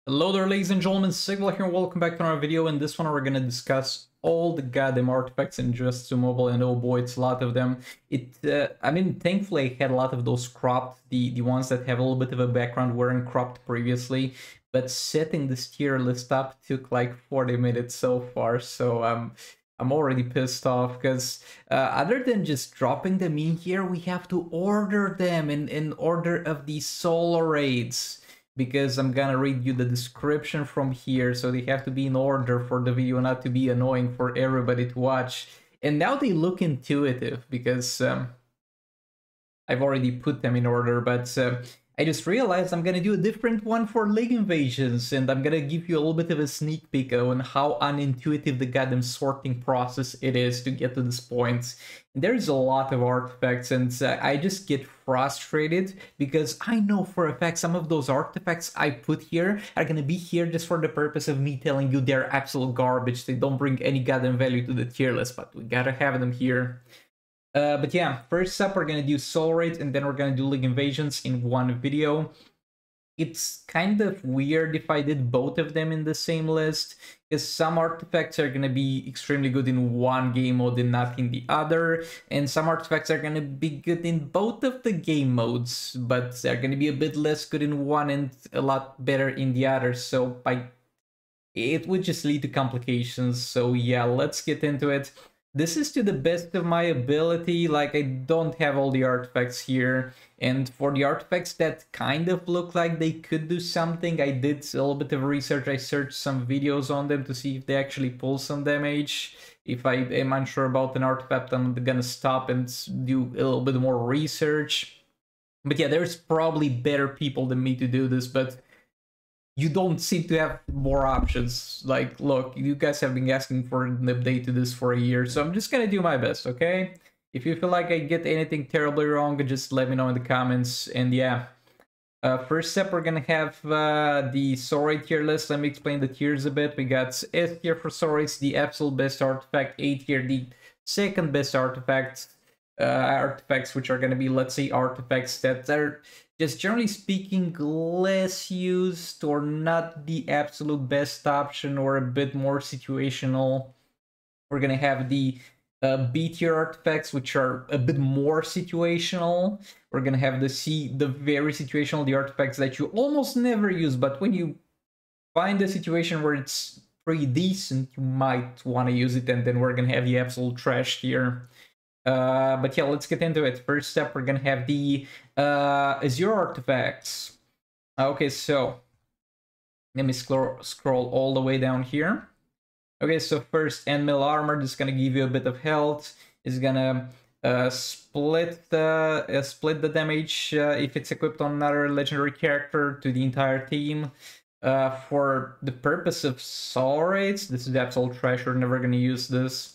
Hello there, ladies and gentlemen, Sigval here, and welcome back to another video. In this one, we're gonna discuss all the goddamn artifacts in Just 2 Mobile, and oh boy, it's a lot of them. Thankfully, I had a lot of those cropped, the ones that have a little bit of a background weren't cropped previously, but setting this tier list up took like 40 minutes so far, so I'm already pissed off, because other than just dropping them in here, we have to order them in order of the solar raids, because I'm gonna read you the description from here, so they have to be in order for the video not to be annoying for everybody to watch. And now they look intuitive, because I've already put them in order, but I just realized I'm gonna do a different one for League Invasions, and I'm gonna give you a little bit of a sneak peek on how unintuitive the goddamn sorting process it is to get to this point. And there's a lot of artifacts, and I just get frustrated because I know for a fact some of those artifacts I put here are gonna be here just for the purpose of me telling you they're absolute garbage. They don't bring any goddamn value to the tier list, but we gotta have them here. But yeah, first up we're gonna do Soul Raid, and then we're gonna do League Invasions in one video. It's kind of weird if I did both of them in the same list, because some artifacts are gonna be extremely good in one game mode and not in the other, and some artifacts are gonna be good in both of the game modes, but they're gonna be a bit less good in one and a lot better in the other, so it would just lead to complications. So yeah, let's get into it. This is to the best of my ability. Like, I don't have all the artifacts here, and for the artifacts that kind of look like they could do something, I did a little bit of research. I searched some videos on them to see if they actually pull some damage. If I am unsure about an artifact, I'm gonna stop and do a little bit more research. But yeah, there's probably better people than me to do this, but you don't seem to have more options. Like, look, you guys have been asking for an update to this for a year, so I'm just gonna do my best, okay? If you feel like I get anything terribly wrong, just let me know in the comments. And yeah, first step, we're gonna have the Soul Raid tier list. Let me explain the tiers a bit. We got S tier for Soul Raids, the absolute best artifact. A tier, the second best artifact. Artifacts which are gonna be, let's say, artifacts that are just generally speaking less used or not the absolute best option or a bit more situational. We're gonna have the B tier artifacts, which are a bit more situational. We're gonna have the very situational, the artifacts that you almost never use, but when you find a situation where it's pretty decent, you might want to use it. And then we're gonna have the absolute trash tier. But yeah, let's get into it. First step, we're gonna have the Azure artifacts. Okay, so let me scroll all the way down here. Okay, so first, Endmill Armor. This is gonna give you a bit of health. It's gonna split the damage if it's equipped on another legendary character to the entire team. For the purpose of Soul Raids, this is absolute trash. We're never gonna use this.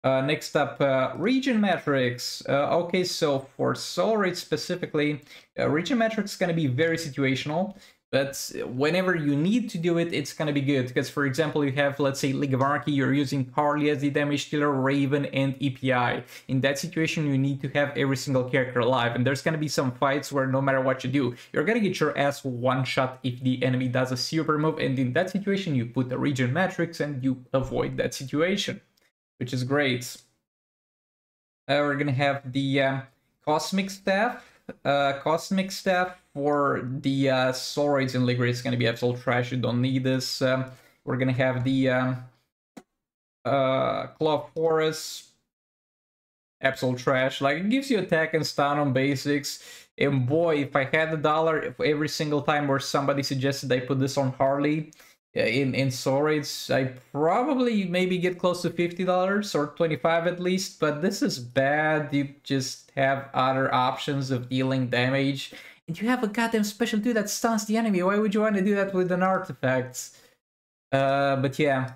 Next up, Regen Matrix. Okay, so for Soul Raid specifically, Regen Matrix is going to be very situational, but whenever you need to do it, it's going to be good. Because, for example, you have, let's say, League of Anarchy, you're using Harley as the damage dealer, Raven, and EPI. In that situation, you need to have every single character alive, and there's going to be some fights where no matter what you do, you're going to get your ass one-shot if the enemy does a super move, and in that situation, you put the Regen Matrix and you avoid that situation, which is great. We're gonna have the Cosmic Staff. Cosmic Staff for the Soul Raids in League is gonna be absolute trash. You don't need this. We're gonna have the Claw of Horus. Absolute trash. Like, it gives you attack and stun on basics. And boy, if I had $1 every single time where somebody suggested I put this on Harley in Soul Raids, I probably maybe get close to $50 or $25 at least, but this is bad. You just have other options of dealing damage, and you have a goddamn special dude that stuns the enemy. Why would you want to do that with an artifact? But yeah,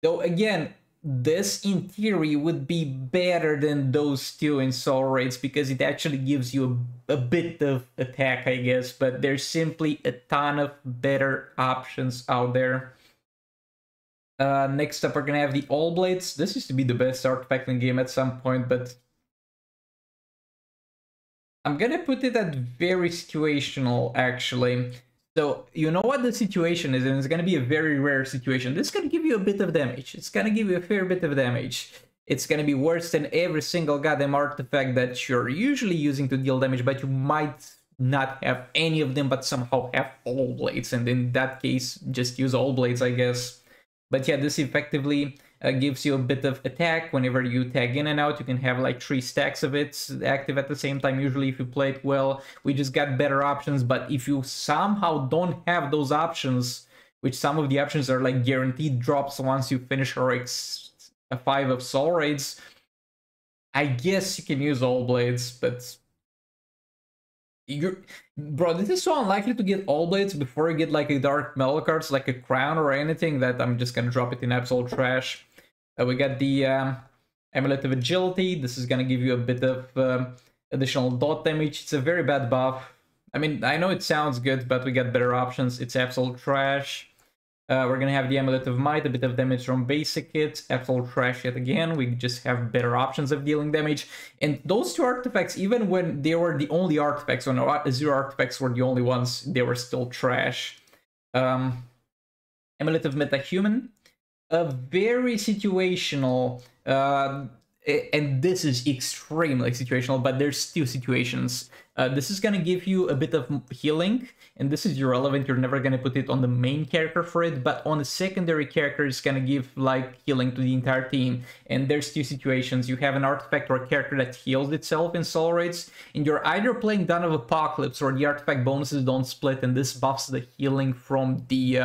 though again, this in theory would be better than those two in Soul Raids, because it actually gives you a bit of attack, I guess, but there's simply a ton of better options out there. Next up, we're gonna have the All Blades. This used to be the best artifact in the game at some point, but I'm gonna put it at very situational, actually. So you know what the situation is, and it's gonna be a very rare situation. This is gonna give you a bit of damage. It's gonna give you a fair bit of damage. It's gonna be worse than every single goddamn artifact that you're usually using to deal damage, but you might not have any of them, but somehow have all blades, and in that case, just use all blades, I guess. But yeah, this effectively gives you a bit of attack. Whenever you tag in and out, you can have like 3 stacks of it active at the same time, usually if you play it well. We just got better options, but if you somehow don't have those options, which some of the options are like guaranteed drops once you finish a 5 of Soul Raids, I guess you can use all blades, but bro, this is so unlikely to get all blades before you get like a dark metal cards like a crown or anything that I'm just gonna drop it in absolute trash. We got the Amulet of Agility. This is gonna give you a bit of additional dot damage. It's a very bad buff. I mean, I know it sounds good, but we got better options. It's absolute trash. We're gonna have the Amulet of Might, a bit of damage from basic hits, absolute trash yet again. We just have better options of dealing damage. And those 2 artifacts, even when they were the only artifacts, when Azure artifacts were the only ones, they were still trash. Amulet of Metahuman, a very situational, and this is extremely situational, but there's 2 situations. This is gonna give you a bit of healing, and this is irrelevant, you're never gonna put it on the main character for it, but on the secondary character it's gonna give like healing to the entire team. And there's 2 situations. You have an artifact or a character that heals itself in Soul Raids, and you're either playing Dawn of Apocalypse or the artifact bonuses don't split, and this buffs the healing from the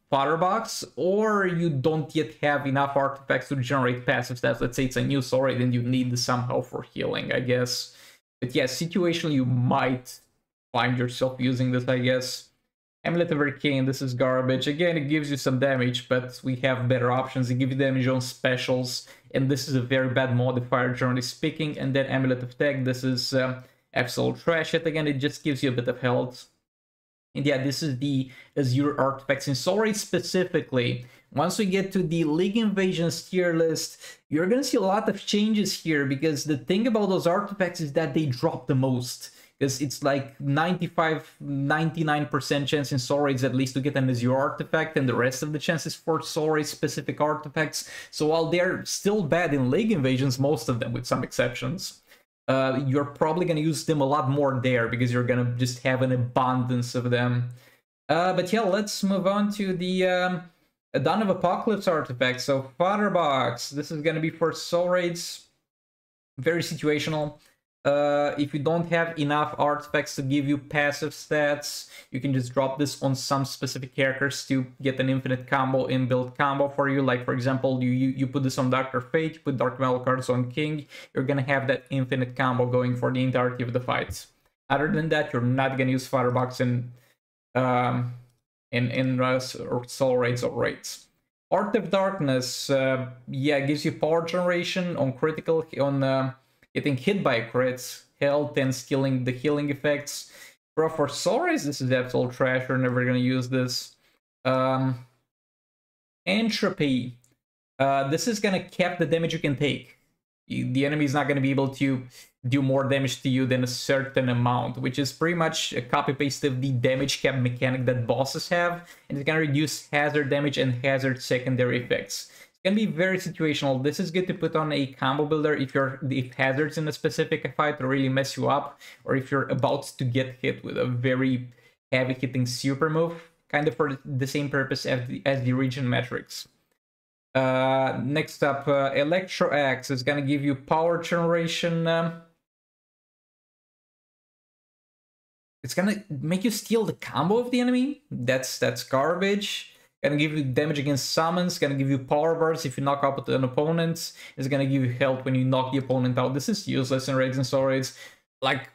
fodder box, or you don't yet have enough artifacts to generate passive stats. Let's say it's a new Soul Raid and you need this somehow for healing, I guess. But yeah, situationally you might find yourself using this, I guess. Amulet of Arcane, this is garbage. Again, it gives you some damage, but we have better options. It gives you damage on specials, and this is a very bad modifier, generally speaking. And then Amulet of Tech, this is absolute trash. Yet again, it just gives you a bit of health. And yeah, this is the Azure artifacts in Soul Raid specifically. Once we get to the League Invasions tier list, you're gonna see a lot of changes here, because the thing about those artifacts is that they drop the most. Because it's like 95-99% chance in Soul Raids at least to get an Azure artifact, and the rest of the chances for Soul Raid specific artifacts. So while they're still bad in League Invasions, most of them with some exceptions, you're probably going to use them a lot more there, because you're going to just have an abundance of them. But yeah, let's move on to the Dawn of Apocalypse artifact. So Fodder Box, this is going to be for Soul Raids, very situational. If you don't have enough artifacts to give you passive stats, you can just drop this on some specific characters to get an infinite combo, inbuilt combo for you. Like, for example, you put this on Dr. Fate, you put Dark Metal cards on King, you're gonna have that infinite combo going for the entirety of the fights. Other than that, you're not gonna use Firebox in or Soul Raids or Raids. Art of Darkness, yeah, gives you power generation on critical, on getting hit by crits, health, and skilling the healing effects. Bro, for Soul Raids, this is absolute trash. We're never gonna use this. Entropy. This is gonna cap the damage you can take. The enemy is not gonna be able to do more damage to you than a certain amount, which is pretty much a copy-paste of the damage cap mechanic that bosses have, and it's gonna reduce hazard damage and hazard secondary effects. Can be very situational. This is good to put on a combo builder if hazards in a specific fight really mess you up, or if you're about to get hit with a very heavy hitting super move, kind of for the same purpose as the region metrics. Next up, Electro Axe is gonna give you power generation. It's gonna make you steal the combo of the enemy. That's garbage. Gonna give you damage against summons, gonna give you power bars if you knock out an opponent, it's gonna give you health when you knock the opponent out. This is useless in Raids and Soul Raids. Like,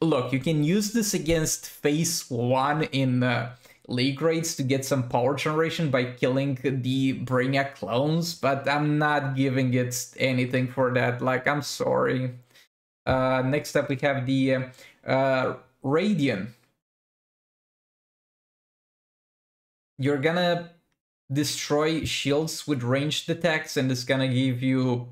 look, you can use this against phase 1 in League Raids to get some power generation by killing the Brainiac clones, but I'm not giving it anything for that. Like, I'm sorry. Next up we have the Radiant. You're gonna destroy shields with ranged attacks, and it's gonna give you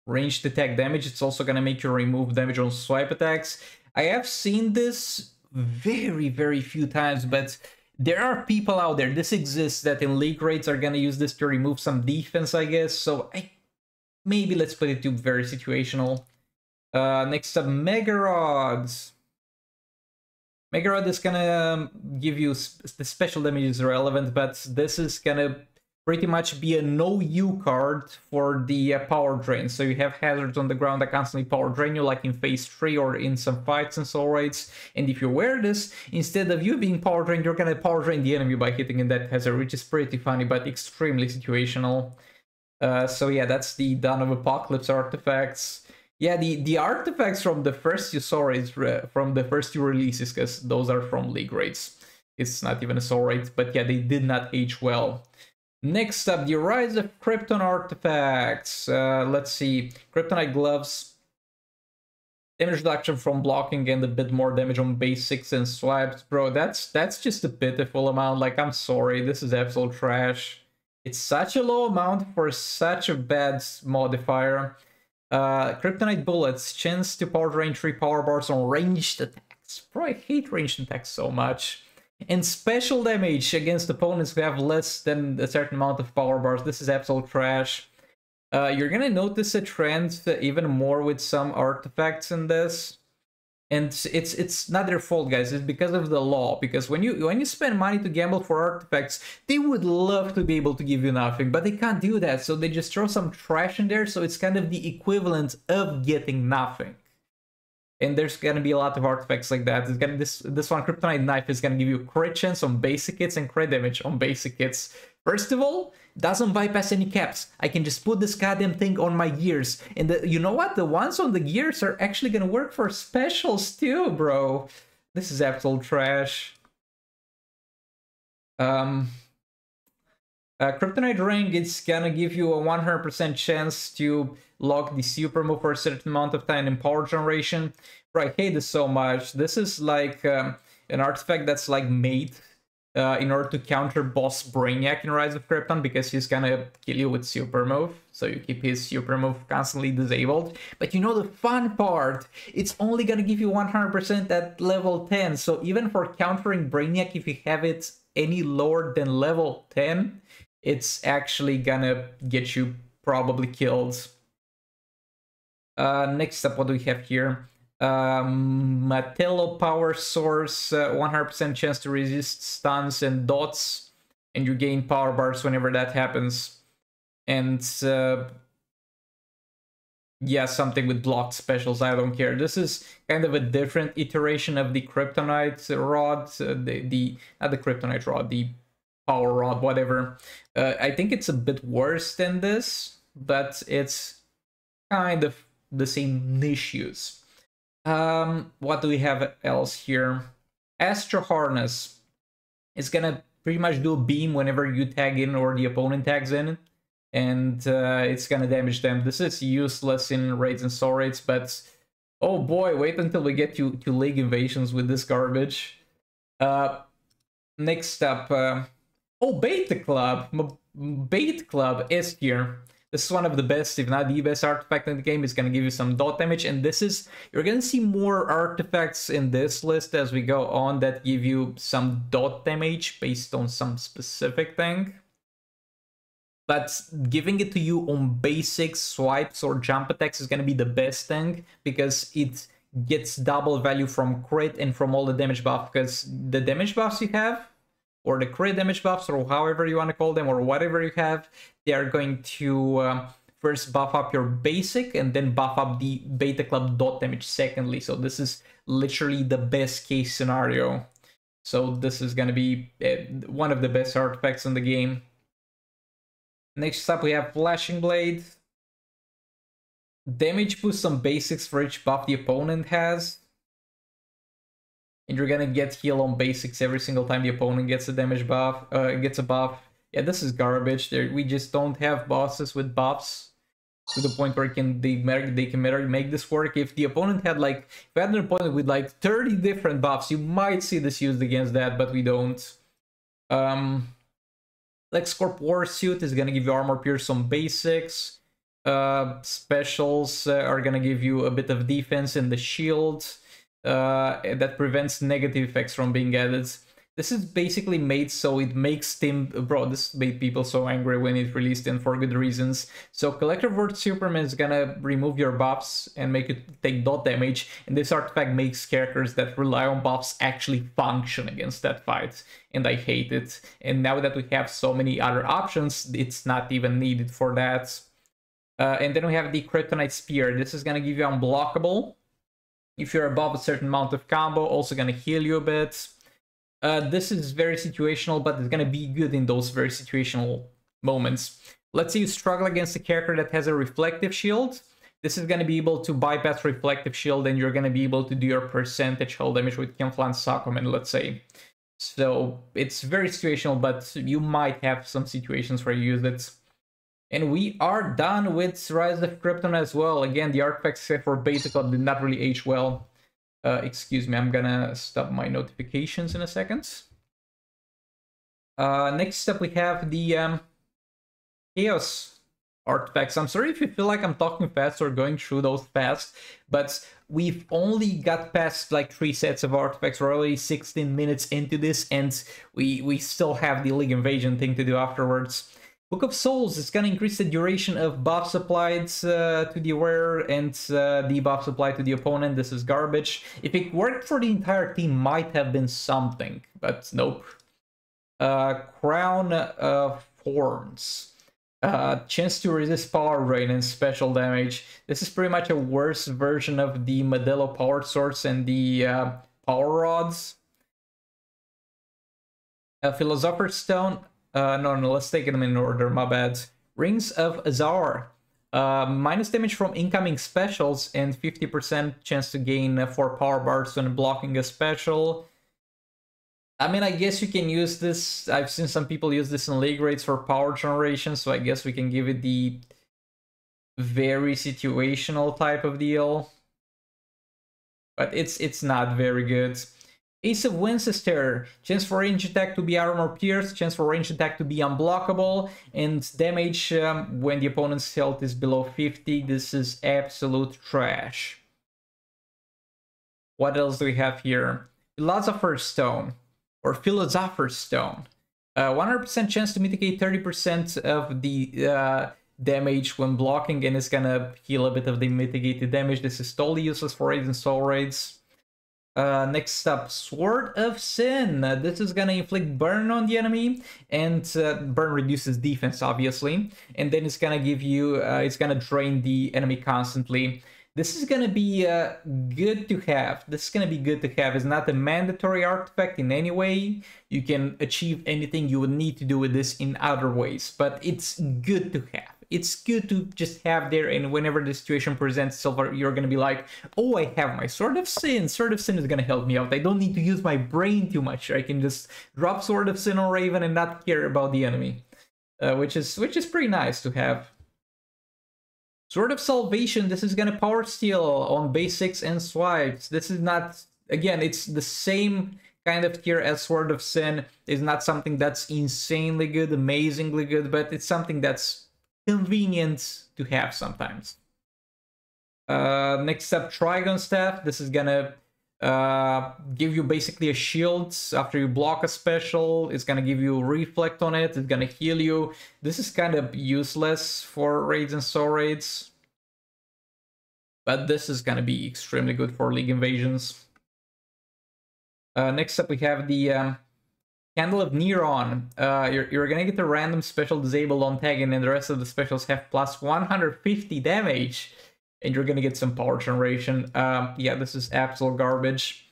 ranged attack damage. It's also gonna make you remove damage on swipe attacks. I have seen this very, very few times, but there are people out there, this exists, that in league rates are gonna use this to remove some defense, I guess. So maybe let's put it to very situational. Next up, Megarod. Megarod is gonna give you the special damage is relevant, but this is gonna pretty much be a no-you card for the power drain. So you have hazards on the ground that constantly power drain you, like in phase 3 or in some fights and soul raids. And if you wear this, instead of you being power drained, you're gonna power drain the enemy by hitting in that hazard, which is pretty funny, but extremely situational. So yeah, that's the Dawn of Apocalypse artifacts. Yeah, the artifacts from the first you saw is from the first 2 releases, because those are from league rates. It's not even a soul raid, but yeah, they did not age well. Next up, the Rise of Krypton artifacts. Let's see, Kryptonite gloves, damage reduction from blocking and a bit more damage on basics and swipes. Bro, that's just a pitiful amount. Like, I'm sorry, this is absolute trash. It's such a low amount for such a bad modifier. Kryptonite bullets, chance to power drain 3 power bars on ranged attacks. Bro, I hate ranged attacks so much. And special damage against opponents who have less than a certain amount of power bars. This is absolute trash. You're gonna notice a trend even more with some artifacts in this. And it's not their fault, guys. It's because of the law. Because when you spend money to gamble for artifacts, they would love to be able to give you nothing, but they can't do that. So they just throw some trash in there. So it's kind of the equivalent of getting nothing. And there's gonna be a lot of artifacts like that. It's gonna this one, Kryptonite Knife, is gonna give you crit chance on basic hits and crit damage on basic hits. First of all, doesn't bypass any caps. I can just put this goddamn thing on my gears. And you know what? The ones on the gears are actually gonna work for specials too, bro. This is absolute trash. Kryptonite Ring, it's gonna give you a 100% chance to lock the super move for a certain amount of time in power generation. Bro, I hate this so much. This is like an artifact that's like made in order to counter boss Brainiac in Rise of Krypton, because he's gonna kill you with super move, so you keep his super move constantly disabled. But you know the fun part, it's only gonna give you 100% at level 10, so even for countering Brainiac, if you have it any lower than level 10, it's actually gonna get you probably killed. Next up, what do we have here? Matello Power Source, 100% chance to resist stuns and dots, and you gain power bars whenever that happens. And yeah, something with blocked specials, I don't care. This is kind of a different iteration of the Kryptonite Rod, not the Kryptonite Rod, the Power Rod, whatever. I think it's a bit worse than this, but it's kind of the same issues. What do we have else here? Astro Harness is gonna pretty much do a beam whenever you tag in or the opponent tags in, and it's gonna damage them. This is useless in raids and soul raids, but oh boy, wait until we get to League Invasions with this garbage. Next up, oh, Beta Club. Beta Club is here. This is one of the best, if not the best artifact in the game. It's going to give you some dot damage, and this is, you're going to see more artifacts in this list as we go on that give you some dot damage based on some specific thing. But giving it to you on basic swipes or jump attacks is going to be the best thing, because it gets double value from crit and from all the damage buff, because the damage buffs you have, or the crit damage buffs, or however you want to call them, or whatever you have, they are going to first buff up your basic and then buff up the Beta Club dot damage secondly. So this is literally the best case scenario. So this is going to be one of the best artifacts in the game. Next up, we have Flashing Blade. Damage boost on basics for each buff the opponent has. And you're gonna get heal on basics every single time the opponent gets a damage buff, gets a buff. Yeah, this is garbage. We just don't have bosses with buffs to the point where they can make this work. If the opponent had like, if we had an opponent with like 30 different buffs, you might see this used against that, but we don't. LexCorp Warsuit is gonna give you armor pierce on basics. Specials are gonna give you a bit of defense in the shield. that prevents negative effects from being added. This is basically made so it makes Team... Bro, this made people so angry when it released, and for good reasons. So Collector Word Superman is gonna remove your buffs and make it take dot damage, and this artifact makes characters that rely on buffs actually function against that fight, and I hate it. And now that we have so many other options, it's not even needed for that. And then we have the Kryptonite Spear. This is gonna give you unblockable if you're above a certain amount of combo, also gonna heal you a bit. This is very situational, but it's gonna be good in those very situational moments. Let's say you struggle against a character that has a reflective shield. This is gonna be able to bypass reflective shield, and you're gonna be able to do your percentage hull damage with Kinflan Sakumen, let's say. So it's very situational, but you might have some situations where you use it. And we are done with Rise of Krypton as well. Again, the artifacts except for Beta Club did not really age well. Excuse me, I'm gonna stop my notifications in a second. Next up we have the Chaos artifacts. I'm sorry if you feel like I'm talking fast or going through those fast, but we've only got past like 3 sets of artifacts. We're already 16 minutes into this, and we still have the League Invasion thing to do afterwards. Book of Souls is going to increase the duration of buffs applied to the wearer and debuffs applied to the opponent. This is garbage. If it worked for the entire team, might have been something, but nope. Crown of Thorns. Chance to resist power drain and special damage. This is pretty much a worse version of the Modelo Power Swords and the Power Rods. Philosopher's Stone. No, let's take them in order, my bad. Rings of Azar. Minus damage from incoming specials and 50% chance to gain 4 power bars when blocking a special. I mean, I guess you can use this. I've seen some people use this in league rates for power generation, so I guess we can give it the very situational type of deal. But it's not very good. Ace of Winchester, chance for range attack to be armor pierced, chance for range attack to be unblockable, and damage when the opponent's health is below 50. This is absolute trash. What else do we have here? Philosopher's Stone, or Philosopher's Stone. 100% chance to mitigate 30% of the damage when blocking, and it's gonna heal a bit of the mitigated damage. This is totally useless for raids and soul raids. Next up, Sword of Sin. This is gonna inflict burn on the enemy, and burn reduces defense, obviously. And then it's gonna give you, it's gonna drain the enemy constantly. This is gonna be good to have. This is gonna be good to have. It's not a mandatory artifact in any way. You can achieve anything you would need to do with this in other ways, but it's good to have. It's good to just have there, and whenever the situation presents itself, you're gonna be like, oh, I have my Sword of Sin. Sword of Sin is gonna help me out. I don't need to use my brain too much. I can just drop Sword of Sin on Raven and not care about the enemy, which is pretty nice to have. Sword of Salvation. This is gonna power steal on basics and swipes. This is not, again, it's the same kind of tier as Sword of Sin. It's not something that's insanely good, amazingly good, but it's something that's convenient to have sometimes. Next up, Trigon Staff. This is gonna give you basically a shield after you block a special. It's gonna give you reflect on it. It's gonna heal you. This is kind of useless for raids and soul raids, but this is gonna be extremely good for League Invasions. Next up, we have the Candle of Neron. You're gonna get a random special disabled on tag, and then the rest of the specials have plus 150 damage, and you're gonna get some power generation. Yeah, this is absolute garbage.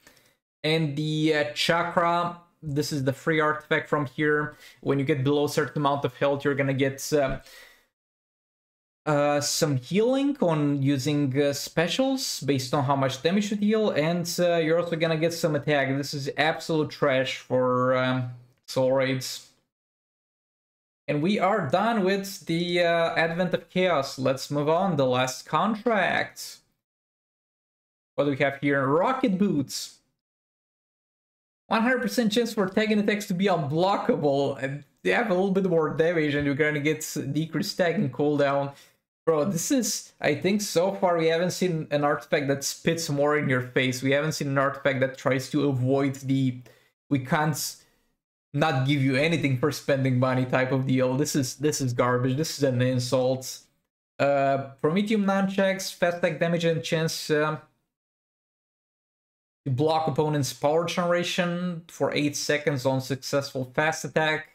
And the Chakra, this is the free artifact from here. When you get below a certain amount of health, you're gonna get some healing on using specials based on how much damage you deal, and you're also gonna get some attack. This is absolute trash for soul raids. And we are done with the Advent of Chaos. Let's move on. The last contract. What do we have here? Rocket Boots. 100% chance for tagging attacks to be unblockable, and they have a little bit more damage, and you're gonna get decreased tagging cooldown. Bro, this is, I think so far we haven't seen an artifact that spits more in your face. We haven't seen an artifact that tries to avoid the we can't not give you anything for spending money type of deal. This is garbage. This is an insult. Prometheum nunchucks, fast attack damage and chance to block opponent's power generation for 8 seconds on successful fast attack.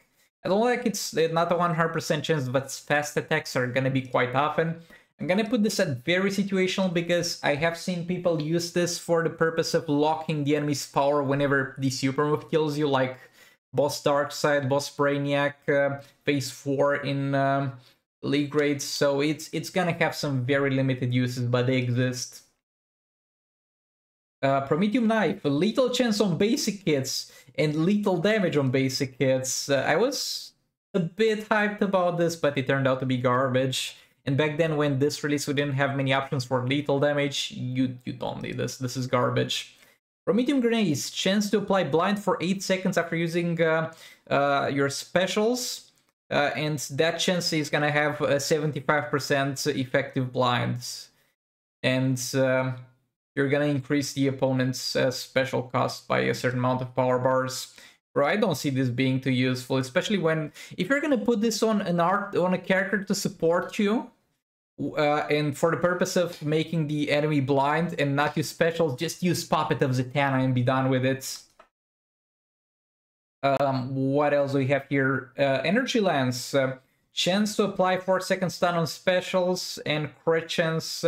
I don't like it's not a 100% chance, but fast attacks are gonna be quite often. I'm gonna put this at very situational because I have seen people use this for the purpose of locking the enemy's power whenever the super move kills you, like Boss Darkseid, Boss Brainiac, phase 4 in League Raids. So it's gonna have some very limited uses, but they exist. Prometheum Knife, lethal chance on basic hits and lethal damage on basic hits. I was a bit hyped about this, but it turned out to be garbage. And back then, when this release, we didn't have many options for lethal damage. You don't need this. This is garbage. Prometheum Grenades, chance to apply blind for 8 seconds after using your specials. And that chance is gonna have a 75% effective blinds. And you're gonna increase the opponent's special cost by a certain amount of power bars. Bro, I don't see this being too useful, especially when if you're gonna put this on a character to support you, and for the purpose of making the enemy blind and not use specials, just use Puppet of Zatanna and be done with it. What else do we have here? Energy Lance, chance to apply 4-second stun on specials and crit chance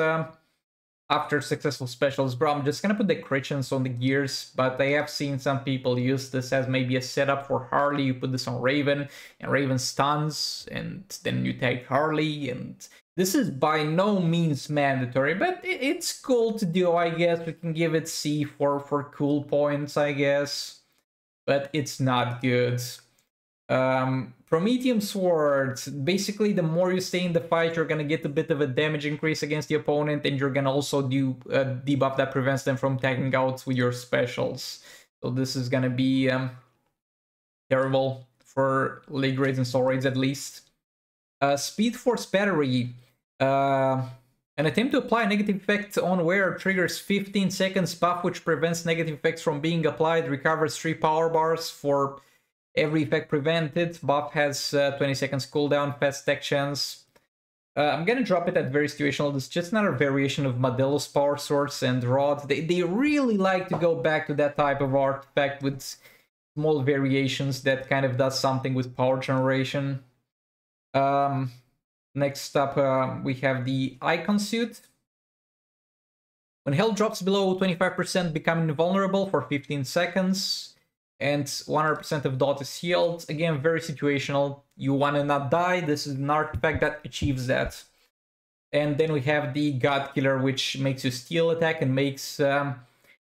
after successful specials. Bro, I'm just gonna put the crit chance on the gears, but I have seen some people use this as maybe a setup for Harley. You put this on Raven, and Raven stuns, and then you take Harley, and this is by no means mandatory, but it's cool to do, I guess. We can give it C for cool points, I guess, but it's not good. Prometheum Sword, basically the more you stay in the fight, you're gonna get a bit of a damage increase against the opponent, and you're gonna also do a debuff that prevents them from tagging out with your specials. So this is gonna be terrible for League Raids and Soul Raids at least. Speed Force Battery, an attempt to apply a negative effect on wearer triggers 15 seconds buff, which prevents negative effects from being applied, recovers 3 power bars for every effect prevented. Buff has 20 seconds cooldown, fast attack chance. I'm gonna drop it at very situational. It's just another variation of Modelo's power source and rod. They really like to go back to that type of artifact with small variations that kind of does something with power generation. Next up, we have the Icon Suit. When health drops below 25%, become invulnerable for 15 seconds. And 100% of dot is healed. Again, very situational. You want to not die. This is an artifact that achieves that. And then we have the God Killer, which makes you steal attack and makes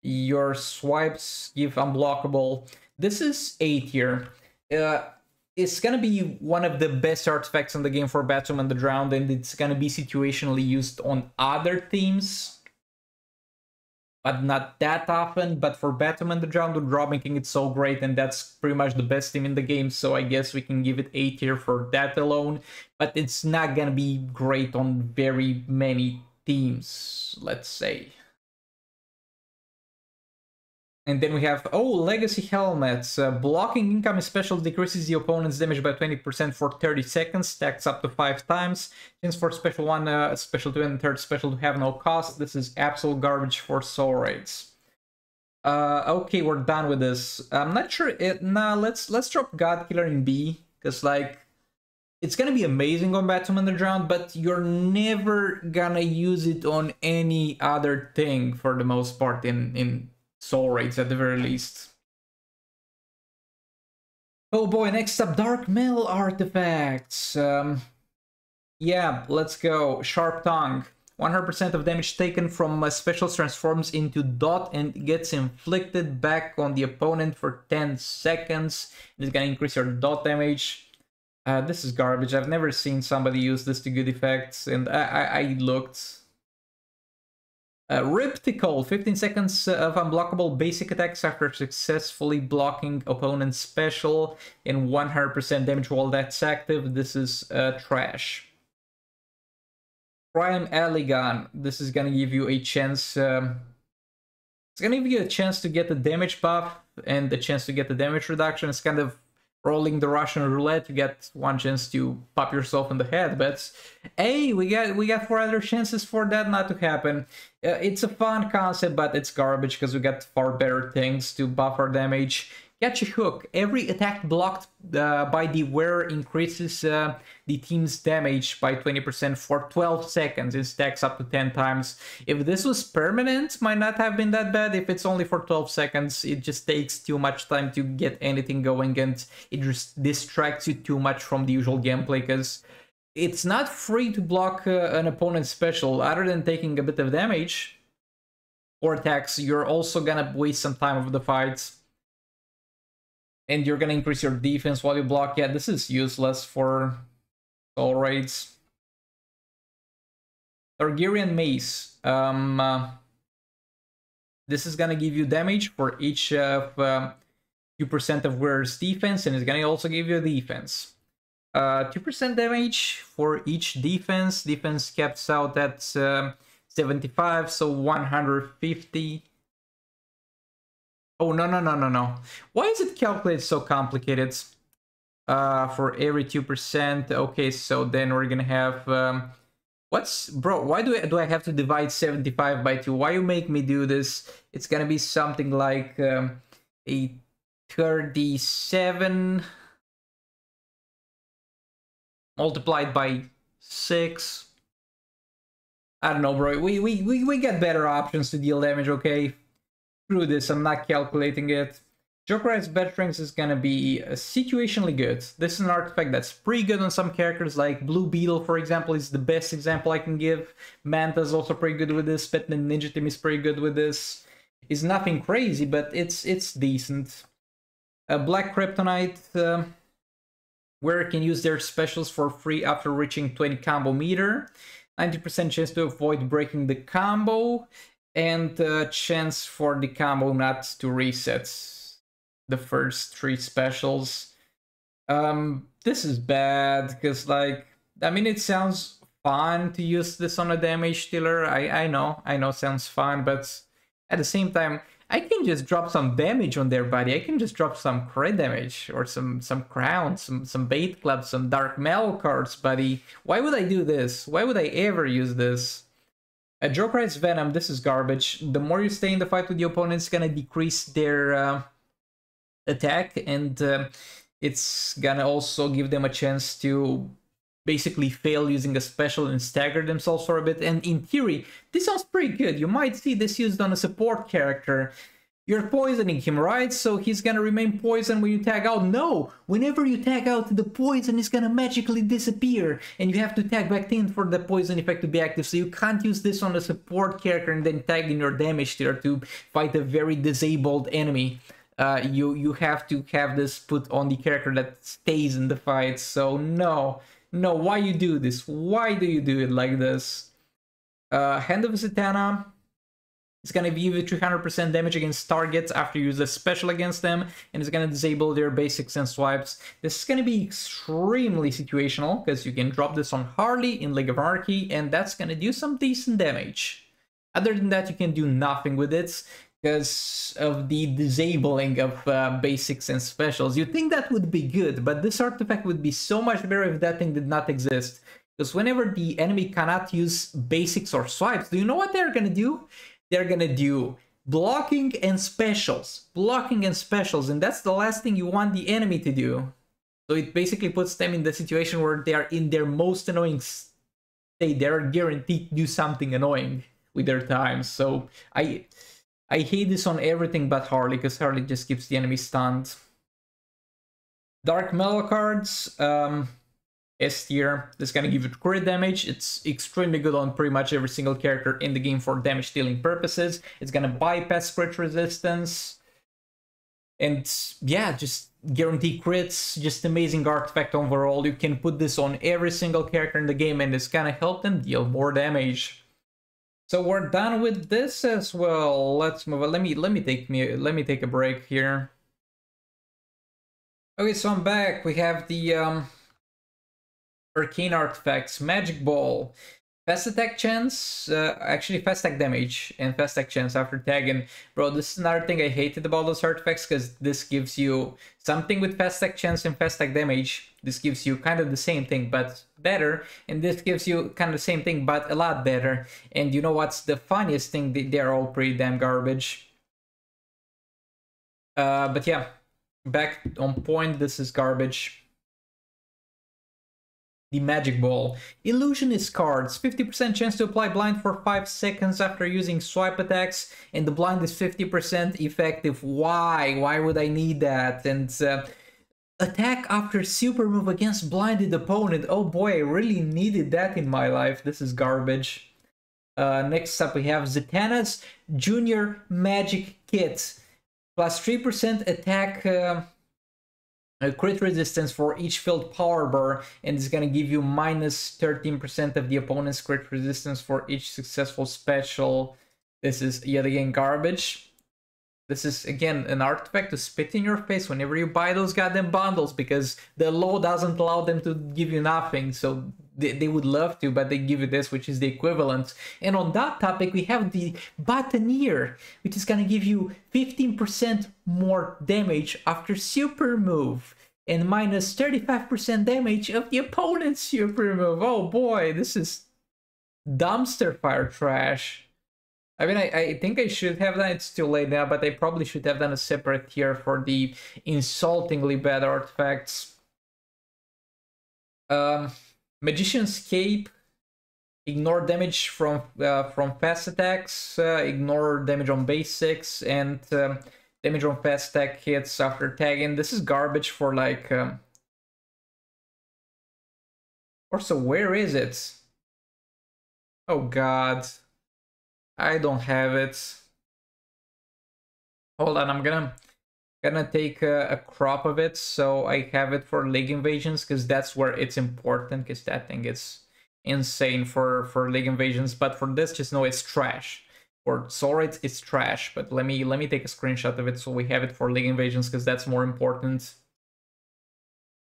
your swipes give unblockable. This is A tier. It's gonna be one of the best artifacts in the game for Batman and the Drowned, and it's gonna be situationally used on other teams. But not that often, but for Batman the Drowned with Robin King, it's so great, and that's pretty much the best team in the game, so I guess we can give it A tier for that alone. But it's not gonna be great on very many teams, let's say. And then we have, Legacy Helmets. Blocking incoming specials decreases the opponent's damage by 20% for 30 seconds, stacks up to 5 times. Since for Special 1, Special 2, and third Special to have no cost, this is absolute garbage for Soul Raids. Okay, we're done with this. I'm not sure, let's drop God Killer in B, because, like, it's gonna be amazing on Batman the Drowned, but you're never gonna use it on any other thing for the most part in Soul Raids at the very least. Oh boy, next up, Dark Metal artifacts. Yeah, let's go. Sharp Tongue. 100% of damage taken from specials transforms into dot and gets inflicted back on the opponent for 10 seconds. It's gonna increase your dot damage. This is garbage. I've never seen somebody use this to good effects, and I looked. Ripticle, 15 seconds of unblockable basic attacks after successfully blocking opponent's special and 100% damage while that's active. This is trash. Prime Aligan. This is gonna give you a chance. It's gonna give you a chance to get the damage buff and the chance to get the damage reduction. It's kind of rolling the Russian roulette. You get one chance to pop yourself in the head, but hey, we got 4 other chances for that not to happen. It's a fun concept, but it's garbage because we got far better things to buff our damage. Catch a hook. Every attack blocked by the wearer increases the team's damage by 20% for 12 seconds. It stacks up to 10 times. If this was permanent, might not have been that bad. If it's only for 12 seconds, it just takes too much time to get anything going, and it just distracts you too much from the usual gameplay, because it's not free to block an opponent's special. Other than taking a bit of damage or attacks, you're also gonna waste some time of the fights. And you're gonna increase your defense while you block. Yeah, this is useless for soul raids. Targaryen Mace. This is gonna give you damage for each of 2% of wearer's defense, and it's gonna also give you a defense. 2% damage for each defense. Defense caps out at 75, so 150. Oh, no. Why is it calculated so complicated? For every 2%. Okay, so then we're gonna have... Bro, why do I have to divide 75 by 2? Why you make me do this? It's gonna be something like a 37 multiplied by 6. I don't know, bro. We get better options to deal damage, okay? Screw this, I'm not calculating it. Jokerized Bed Strength is gonna be situationally good. This is an artifact that's pretty good on some characters, like Blue Beetle, for example, is the best example I can give. Manta's also pretty good with this. Pet Ninja Team is pretty good with this. It's nothing crazy, but it's decent. Black Kryptonite, where can use their specials for free after reaching 20 combo meter. 90% chance to avoid breaking the combo, and chance for the combo not to reset the first 3 specials. This is bad, because, like, I mean, it sounds fun to use this on a damage dealer. I know, sounds fun, but at the same time, I can just drop some damage on their body. I can just drop some crit damage, or some crowns, some bait clubs, some dark metal cards, buddy. Why would I do this? Why would I ever use this? A Jokerized Venom, this is garbage. The more you stay in the fight with the opponent, it's gonna decrease their attack, and it's gonna also give them a chance to basically fail using a special and stagger themselves for a bit. And in theory, this sounds pretty good. You might see this used on a support character. You're poisoning him, right? So he's gonna remain poisoned when you tag out. No! Whenever you tag out, the poison is gonna magically disappear, and you have to tag back in for the poison effect to be active. So you can't use this on a support character and then tag in your damage tier to fight a very disabled enemy. You have to have this put on the character that stays in the fight. So no, why you do this? Why do you do it like this? Hand of Zatanna. It's gonna give you 300% damage against targets after you use a special against them, and it's gonna disable their basics and swipes. This is gonna be extremely situational, because you can drop this on Harley in League of Anarchy, and that's gonna do some decent damage. Other than that, you can do nothing with it, because of the disabling of basics and specials. You'd think that would be good, but this artifact would be so much better if that thing did not exist. Because whenever the enemy cannot use basics or swipes, do you know what they're gonna do? They're gonna do blocking and specials. Blocking and specials, and that's the last thing you want the enemy to do. So it basically puts them in the situation where they are in their most annoying state. They're guaranteed to do something annoying with their time. So I hate this on everything but Harley, because Harley just keeps the enemy stunned. Dark Metal cards, S tier. This is gonna give you crit damage. It's extremely good on pretty much every single character in the game for damage dealing purposes. It's gonna bypass crit resistance. And yeah, just guarantee crits. Just amazing artifact overall. You can put this on every single character in the game, and it's gonna help them deal more damage. So we're done with this as well. Let's move on. Let me take a break here. Okay, so I'm back. We have the Arcane artifacts. Magic Ball. Fast attack chance, actually fast attack damage and fast attack chance after tagging. Bro, this is another thing I hated about those artifacts, because this gives you something with fast attack chance and fast attack damage. This gives you kind of the same thing, but better. And this gives you kind of the same thing, but a lot better. And you know what's the funniest thing? They're all pretty damn garbage. But yeah, back on point, this is garbage. The Magic Ball. Illusionist cards. 50% chance to apply blind for 5 seconds after using swipe attacks, and the blind is 50% effective. Why? Why would I need that? And attack after super move against blinded opponent. Oh boy, I really needed that in my life. This is garbage. Next up we have Zatanna's Junior Magic Kit. Plus 3% attack... crit resistance for each filled power bar, and it's gonna give you minus 13% of the opponent's crit resistance for each successful special. This is yet again garbage. This is again an artifact to spit in your face whenever you buy those goddamn bundles, because the law doesn't allow them to give you nothing, so they would love to, but they give you this, which is the equivalent. And on that topic, we have the Bataneer, which is gonna give you 15% more damage after super move, and minus 35% damage of the opponent's super move. Oh boy, this is dumpster fire trash. I mean, I think I should have done, it's too late now, but I probably should have done a separate tier for the insultingly bad artifacts. Magician's Cape. Ignore damage from fast attacks, ignore damage on basics, and damage on fast attack hits after tagging. This is garbage for like... Also, where is it? Oh god. I don't have it. Hold on, I'm gonna take a crop of it so I have it for League Invasions, because that's where it's important, because that thing is insane for League Invasions. But for this, just know it's trash. For Sora, it's trash. But let me take a screenshot of it so we have it for League Invasions, because that's more important.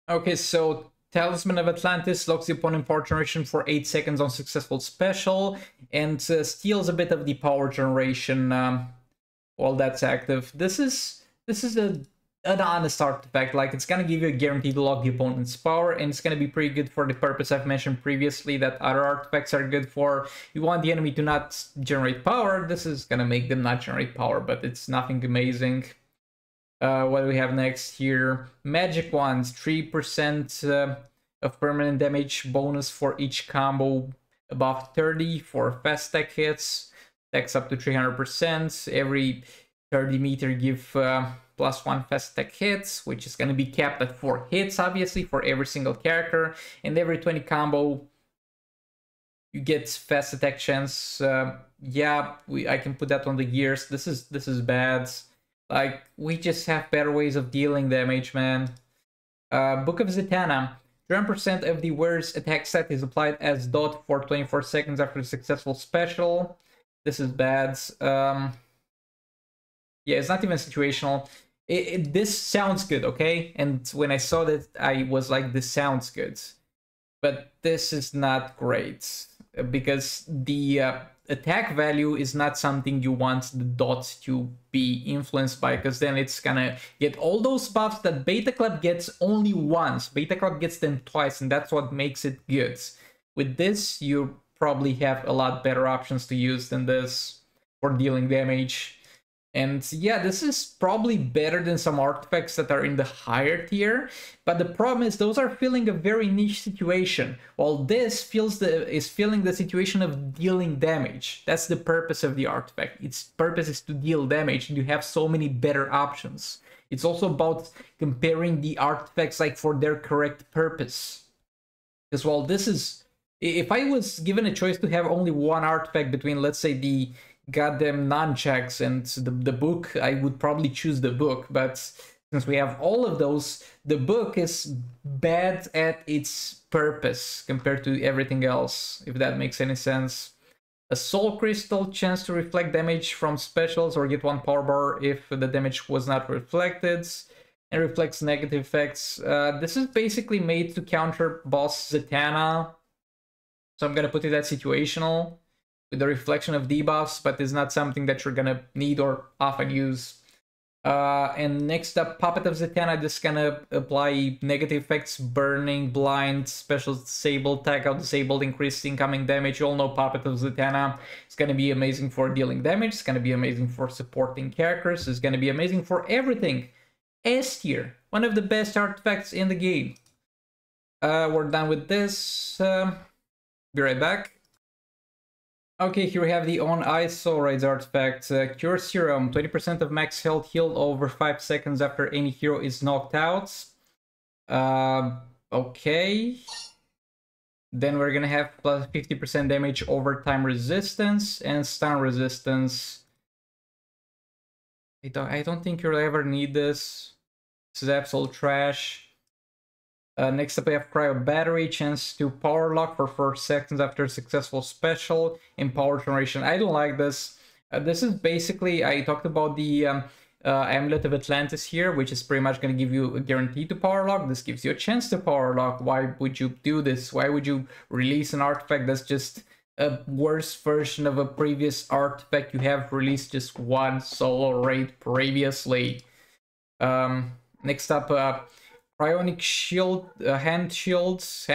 Okay, so Talisman of Atlantis locks the opponent power generation for 8 seconds on successful special, and steals a bit of the power generation while that's active. This is an honest artifact. Like, it's gonna give you a guarantee to lock the opponent's power, and it's gonna be pretty good for the purpose I've mentioned previously that other artifacts are good for. You want the enemy to not generate power. This is gonna make them not generate power, but it's nothing amazing. What do we have next here? Magic Wands, 3% of permanent damage bonus for each combo above 30 for fast attack hits. Attacks up to 300%. Every 30 meter give +1 fast attack hits, which is going to be capped at 4 hits, obviously, for every single character. And every 20 combo, you get fast attack chance. Yeah, I can put that on the gears. This is bad. Like, we just have better ways of dealing damage, man. Book of Zatanna. 10% of the wearer's attack set is applied as dot for 24 seconds after a successful special. This is bad. Yeah, it's not even situational. This sounds good, okay? And when I saw that, I was like, this sounds good. But this is not great, because the attack value is not something you want the dots to be influenced by, because then it's gonna get all those buffs that Beta Club gets only once. Beta Club gets them twice, and that's what makes it good. With this, you probably have a lot better options to use than this for dealing damage. And yeah, this is probably better than some artifacts that are in the higher tier, but the problem is those are filling a very niche situation, while this is filling the situation of dealing damage. That's the purpose of the artifact. Its purpose is to deal damage, and you have so many better options. It's also about comparing the artifacts like for their correct purpose. Because while this is... If I was given a choice to have only one artifact between, let's say, the goddamn nunchucks and the book, I would probably choose the book. But since we have all of those, the book is bad at its purpose compared to everything else, if that makes any sense. A soul crystal, chance to reflect damage from specials or get 1 power bar if the damage was not reflected, and reflects negative effects. This is basically made to counter boss Zatanna. So I'm gonna put it at situational with the reflection of debuffs, but it's not something that you're gonna need or often use. And next up, Puppet of Zatanna. This is gonna apply negative effects, burning, blind, special disabled, tag out disabled, increased incoming damage. You all know Puppet of Zatanna. It's gonna be amazing for dealing damage. It's gonna be amazing for supporting characters. It's gonna be amazing for everything. S tier, one of the best artifacts in the game. We're done with this. Be right back. Okay, here we have the On Ice Soul Raids artifact. Cure Serum, 20% of max health healed over 5 seconds after any hero is knocked out. Okay. Then we're gonna have plus 50% damage over time resistance and stun resistance. I don't think you'll ever need this. This is absolute trash. Next up we have Cryo Battery, chance to power lock for 4 seconds after successful special in power generation. I don't like this. This is basically, I talked about the Amulet of Atlantis here, which is pretty much going to give you a guarantee to power lock. This gives you a chance to power lock. Why would you do this? Why would you release an artifact that's just a worse version of a previous artifact you have released just one solo raid previously? Next up, Cryonic Shield, handhelds,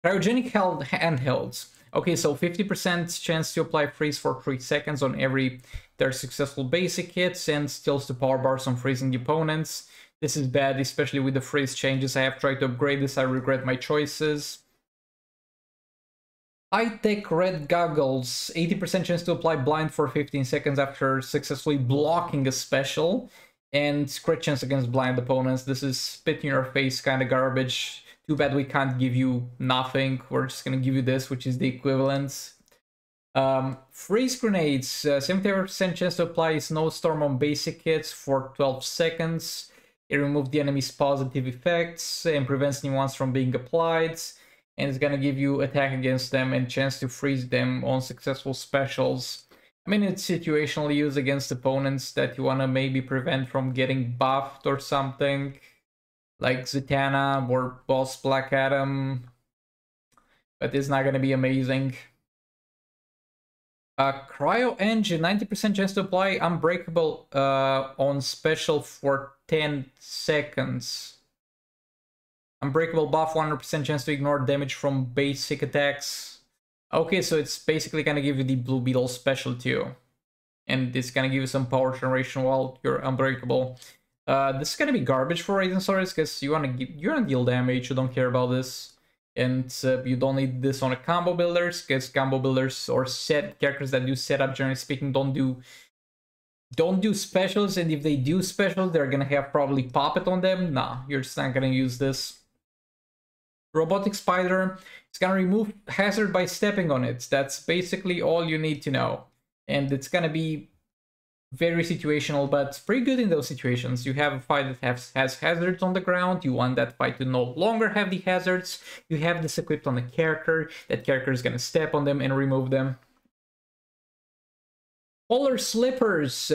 Cryogenic handhelds. Okay, so 50% chance to apply freeze for 3 seconds on every their successful basic hits and steals the power bars on freezing opponents. This is bad, especially with the freeze changes. I have tried to upgrade this, I regret my choices. High-Tech Red Goggles, 80% chance to apply blind for 15 seconds after successfully blocking a special. And crit chance against blind opponents. This is spit in your face kind of garbage. Too bad we can't give you nothing. We're just gonna give you this, which is the equivalent. Freeze grenades, 70% chance to apply snowstorm on basic hits for 12 seconds. It removes the enemy's positive effects and prevents new ones from being applied. And it's gonna give you attack against them and chance to freeze them on successful specials. I mean, it's situational use against opponents that you want to maybe prevent from getting buffed or something, like Zatanna or Boss Black Adam, but it's not going to be amazing. Cryo Engine, 90% chance to apply Unbreakable on special for 10 seconds. Unbreakable buff, 100% chance to ignore damage from basic attacks. Okay, so it's basically gonna give you the Blue Beetle special too. And it's gonna give you some power generation while you're unbreakable. This is gonna be garbage for Raiden Swords because you wanna deal damage, you don't care about this. And you don't need this on a combo builders, because combo builders or set characters that do setup, generally speaking, don't do specials, and if they do specials, they're gonna have probably Puppet on them. Nah, you're just not gonna use this. Robotic Spider, it's gonna remove hazard by stepping on it. That's basically all you need to know. And it's gonna be very situational, but pretty good in those situations. You have a fight that has hazards on the ground, you want that fight to no longer have the hazards, you have this equipped on a character, that character is gonna step on them and remove them. Polar Slippers,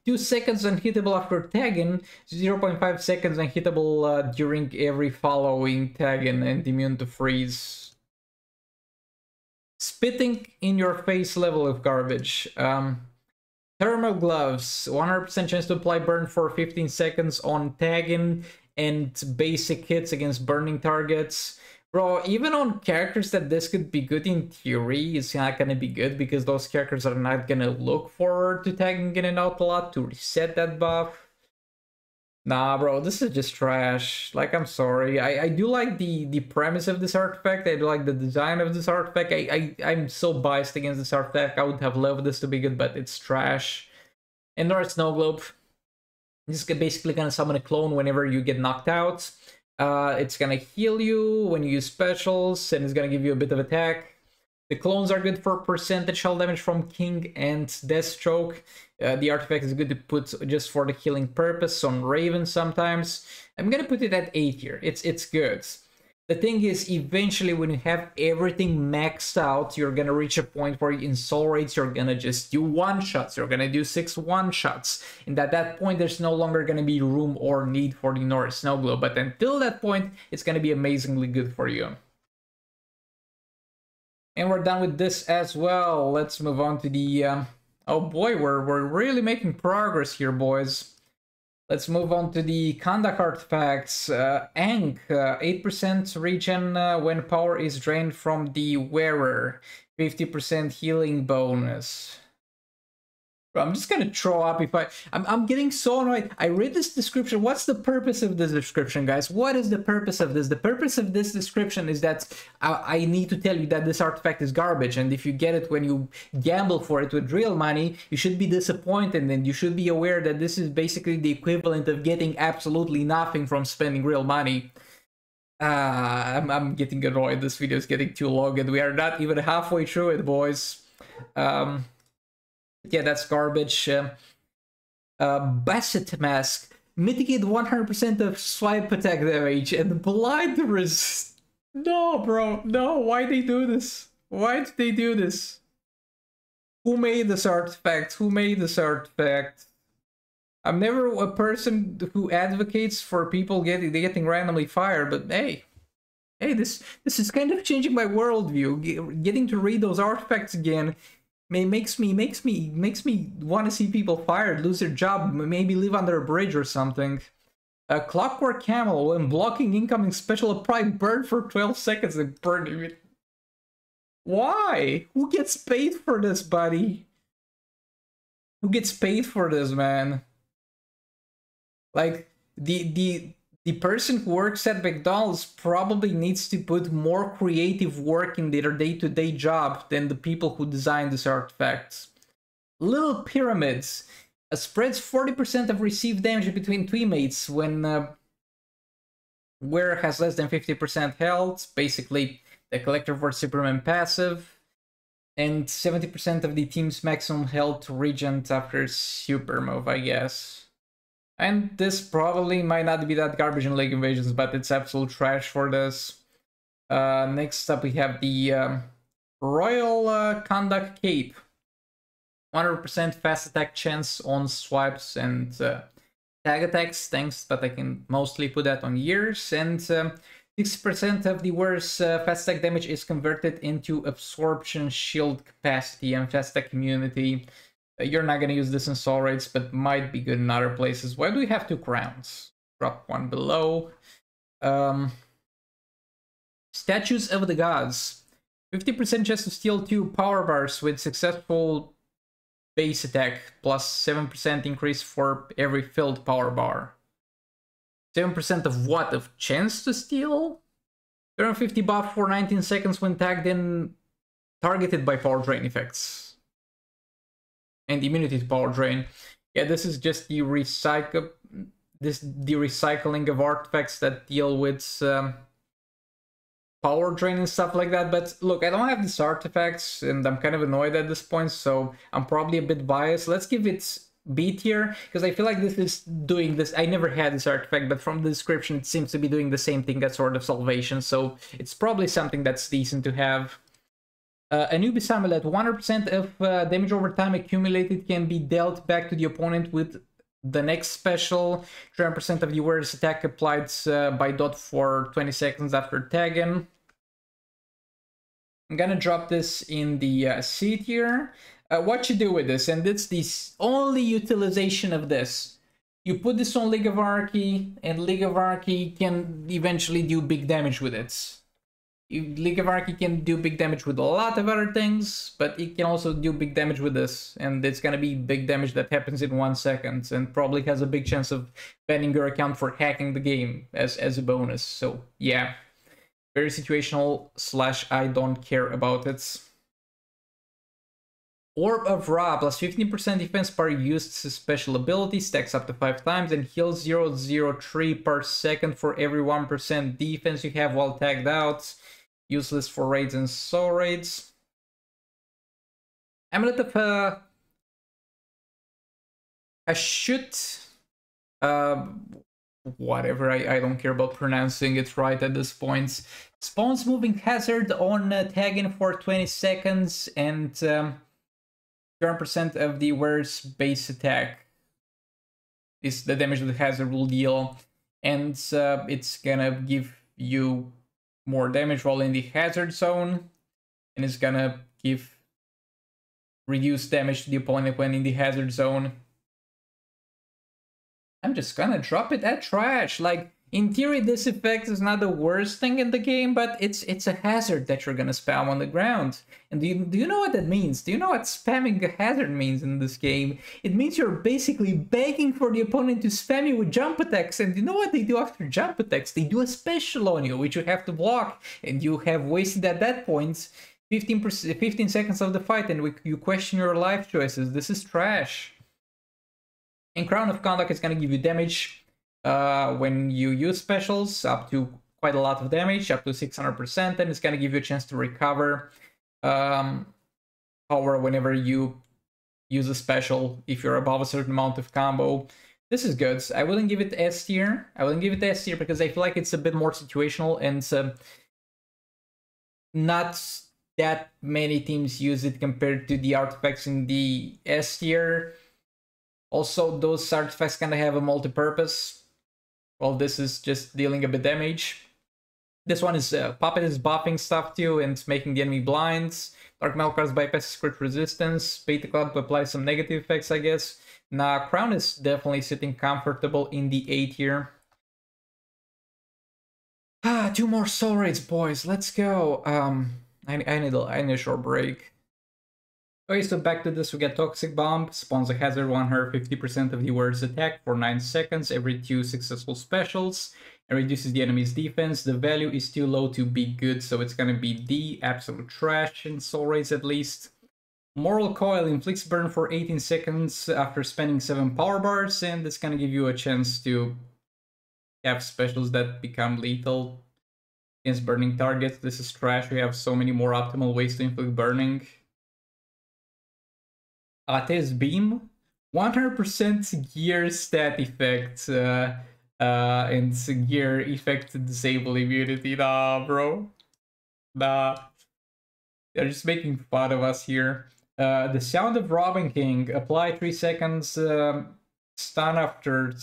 2 seconds unhittable after tagging, 0.5 seconds unhittable during every following tagging, and immune to freeze. Spitting in your face level of garbage. Thermal Gloves, 100% chance to apply burn for 15 seconds on tagging and basic hits against burning targets. Bro, even on characters that this could be good in theory, it's not gonna be good because those characters are not gonna look forward to tagging in and out a lot to reset that buff. Nah, bro, this is just trash. Like, I'm sorry. I do like the premise of this artifact. I do like the design of this artifact. I'm so biased against this artifact. I would have loved this to be good, but it's trash. And North Snow Globe. This is basically gonna summon a clone whenever you get knocked out. It's gonna heal you when you use specials, and it's gonna give you a bit of attack. The clones are good for percentage hull damage from King and Deathstroke. The artifact is good to put just for the healing purpose on Raven sometimes. I'm gonna put it at A tier. It's good. The thing is, eventually when you have everything maxed out, you're gonna reach a point where in soul raids you're gonna just do one-shots. You're gonna do 6 one-shots. And at that point, there's no longer gonna be room or need for the North Snow Globe. But until that point, it's gonna be amazingly good for you. And we're done with this as well. Let's move on to the... oh boy, we're really making progress here, boys. Let's move on to the conduct artifacts. Ankh, 8% regen when power is drained from the wearer. 50% healing bonus. I'm just gonna throw up if I'm getting so annoyed. I read this description. What's the purpose of this description, guys? What is the purpose of this? The purpose of this description is that I need to tell you that this artifact is garbage, and if you get it when you gamble for it with real money, you should be disappointed, and you should be aware that this is basically the equivalent of getting absolutely nothing from spending real money. I'm getting annoyed. This video is getting too long, and we are not even halfway through it, boys. Yeah, that's garbage. Basset Mask. Mitigate 100% of swipe attack damage and blind resist. No, bro. No, why they do this? Why did they do this? Who made this artifact? Who made this artifact? I'm never a person who advocates for people getting randomly fired, but hey. Hey, this is kind of changing my worldview. Getting to read those artifacts again makes me want to see people fired, lose their job, maybe live under a bridge or something. A Clockwork Camel, when blocking incoming special apply burn for 12 seconds and burn it. Why? Who gets paid for this, buddy? Who gets paid for this, man? Like, the person who works at McDonald's probably needs to put more creative work in their day-to-day job than the people who designed these artifacts. Little Pyramids spreads 40% of received damage between teammates when wearer has less than 50% health. Basically, the Collector for Superman passive. And 70% of the team's maximum health regen after super move, I guess. And this probably might not be that garbage in League Invasions, but it's absolute trash for this. Next up we have the Royal Conduct Cape. 100% fast attack chance on swipes and tag attacks, thanks, but I can mostly put that on years. And 60% of the wearer's fast attack damage is converted into absorption shield capacity and fast attack immunity. You're not going to use this in Soul Raids, but might be good in other places. Why do we have 2 crowns? Drop one below. Statues of the Gods. 50% chance to steal 2 power bars with successful base attack, plus 7% increase for every filled power bar. 7% of what? Of chance to steal? 250 buff for 19 seconds when tagged in targeted by power drain effects. And immunity to power drain. Yeah, this is just the recycling of artifacts that deal with power drain and stuff like that. But look, I don't have these artifacts, and I'm kind of annoyed at this point, so I'm probably a bit biased. Let's give it B tier, because I feel like this is doing this. I never had this artifact, but from the description, it seems to be doing the same thing as Sword of Salvation, so it's probably something that's decent to have. Anubis Amulet, 100% of damage over time accumulated can be dealt back to the opponent with the next special. 300% of the wearer's attack applied by dot for 20 seconds after tagging. I'm gonna drop this in the C tier. What you do with this, and it's the only utilization of this. You put this on League of Anarchy, and League of Anarchy can eventually do big damage with it. League of Anarchy can do big damage with a lot of other things, but it can also do big damage with this, and it's gonna be big damage that happens in 1 second, and probably has a big chance of banning your account for hacking the game as a bonus. So yeah, very situational / I don't care about it. Orb of Ra, plus 15% defense per used special ability, stacks up to 5 times, and heals 0.03 per second for every 1% defense you have while tagged out. Useless for raids and soul raids. Amulet of Ashut. Whatever, I don't care about pronouncing it right at this point. Spawns moving hazard on tagging for 20 seconds, and 7% of the wearer's base attack is the damage that the hazard will deal, and it's gonna give you more damage while in the hazard zone. and it's gonna give reduced damage to the opponent when in the hazard zone. I'm just gonna drop it at trash. Like, in theory, this effect is not the worst thing in the game, but it's a hazard that you're gonna spam on the ground. And do you know what that means? Do you know what spamming a hazard means in this game? It means you're basically begging for the opponent to spam you with jump attacks. And you know what they do after jump attacks? They do a special on you, which you have to block. And you have wasted at that point 15 seconds of the fight, and you question your life choices. This is trash. And Crown of Conduct is going to give you damage when you use specials, up to quite a lot of damage, up to 600%, and it's going to give you a chance to recover power whenever you use a special, if you're above a certain amount of combo. This is good. I wouldn't give it S tier. I wouldn't give it S tier because I feel like it's a bit more situational, and not that many teams use it compared to the artifacts in the S tier. Also, those artifacts kind of have a multi-purpose. Well, this is just dealing a bit damage. This one is Puppet is buffing stuff too and making the enemy blind. Dark Malcars bypasses crit resistance. Beta Cloud to apply some negative effects, I guess. Nah, Crown is definitely sitting comfortable in the A tier. Ah, 2 more soul rates, boys. Let's go. I need a short break. Okay, so back to this, we get Toxic Bomb, spawns a hazard 150% of the warrior's attack for 9 seconds every 2 successful specials, and reduces the enemy's defense. The value is too low to be good, so it's gonna be D, absolute trash in soul rates at least. Moral Coil inflicts burn for 18 seconds after spending 7 power bars, and it's gonna give you a chance to have specials that become lethal against burning targets. This is trash. We have so many more optimal ways to inflict burning. Ate's Beam, 100% gear stat effect, and gear effect to disable immunity. Nah, bro. Nah. They're just making fun of us here. The Sound of Robin King, apply 3 seconds stun after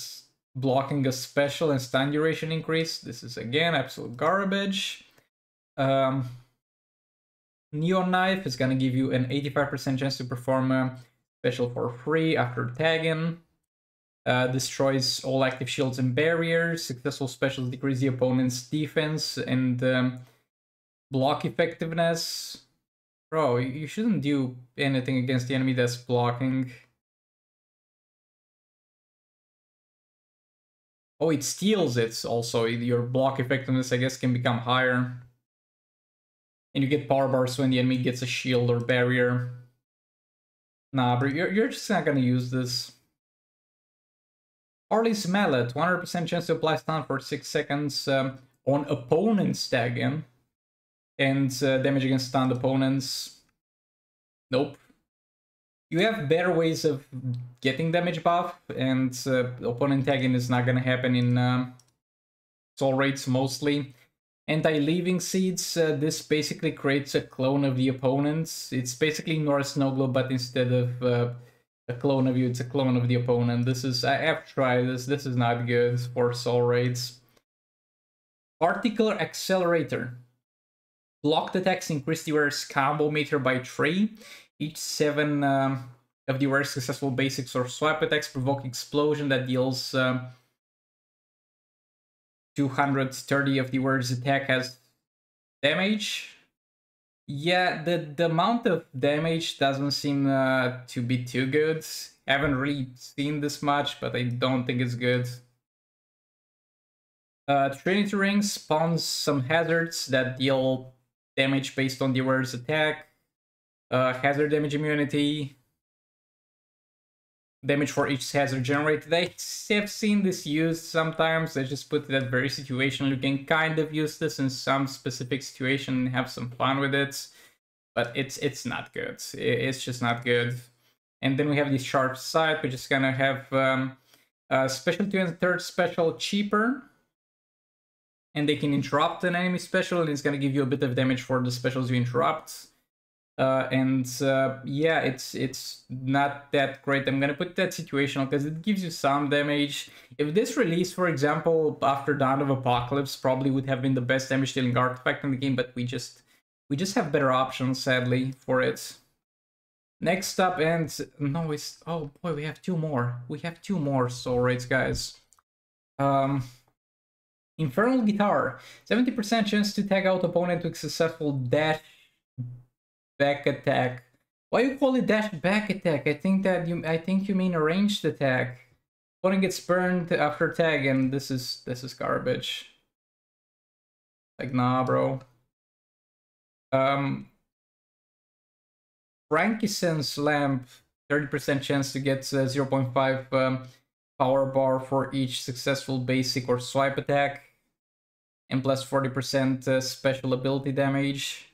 blocking a special and stun duration increase. This is again absolute garbage. Neon Knife is gonna give you an 85% chance to perform a special for free after tagging. Destroys all active shields and barriers. Successful specials decrease the opponent's defense and block effectiveness. Bro, you shouldn't do anything against the enemy that's blocking. Oh, it steals it also. Your block effectiveness, I guess, can become higher. And you get power bars when the enemy gets a shield or barrier. Nah, bro, you're just not gonna use this. Harley's Mallet, 100% chance to apply stun for 6 seconds on opponents tagging. And damage against stunned opponents. Nope. You have better ways of getting damage buff, and opponent tagging is not gonna happen in soul rates mostly. Anti-Leaving Seeds, this basically creates a clone of the opponents. It's basically Norse Snow Globe, but instead of a clone of you, it's a clone of the opponent. This is, I have tried this is not good for soul rates. Particular Accelerator. Blocked attacks increase the wearer's combo meter by 3. Each 7 of the wearer's successful basics or swipe attacks provoke explosion that deals 230 of the wearer's attack has damage. Yeah, the amount of damage doesn't seem to be too good. I haven't really seen this much, but I don't think it's good. Trinity Ring spawns some hazards that deal damage based on the wearer's attack. Hazard damage immunity. Damage for each hazard generated. I have seen this used sometimes. I just put that very situational. You can kind of use this in some specific situation and have some fun with it, but it's not good. It's just not good. And then we have this sharp sight, which is gonna have special 2 and third special cheaper, and they can interrupt an enemy special, and it's gonna give you a bit of damage for the specials you interrupt. Yeah, it's not that great. I'm gonna put that situational because it gives you some damage. If this release, for example, after Dawn of Apocalypse, probably would have been the best damage dealing artifact in the game, but we just We just have better options, sadly, for it. Next up, and no, it's... Oh boy, we have two more. We have two more soul rates, guys. Infernal Guitar. 70% chance to tag out opponent with successful dash back attack. Why you call it dash back attack? I think you mean a ranged attack. Opponent gets burned after tag, and this is garbage. Like, nah, bro. Frankincense Lamp, 30% chance to get 0.5 power bar for each successful basic or swipe attack, and plus 40% special ability damage.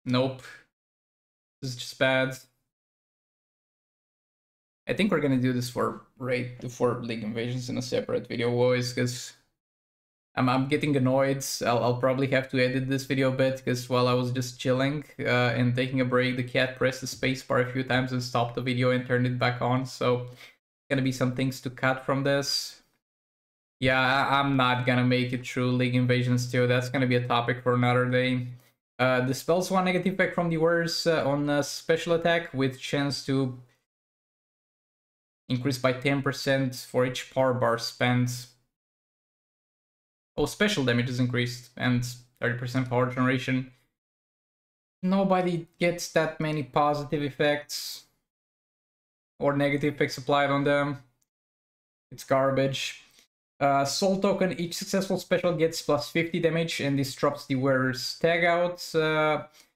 Nope. This is just bad. I think we're gonna do this for League Invasions in a separate video, boys, because I'm getting annoyed. I'll probably have to edit this video a bit, because while I was just chilling and taking a break, the cat pressed the spacebar a few times and stopped the video and turned it back on, so gonna be some things to cut from this. Yeah, I'm not gonna make it through League Invasions 2. That's gonna be a topic for another day. Dispels one negative effect from the warriors on special attack with chance to increase by 10% for each power bar spent. Oh, special damage is increased and 30% power generation. Nobody gets that many positive effects or negative effects applied on them. It's garbage. Soul token, each successful special gets plus 50 damage and disrupts the wearer's tag out.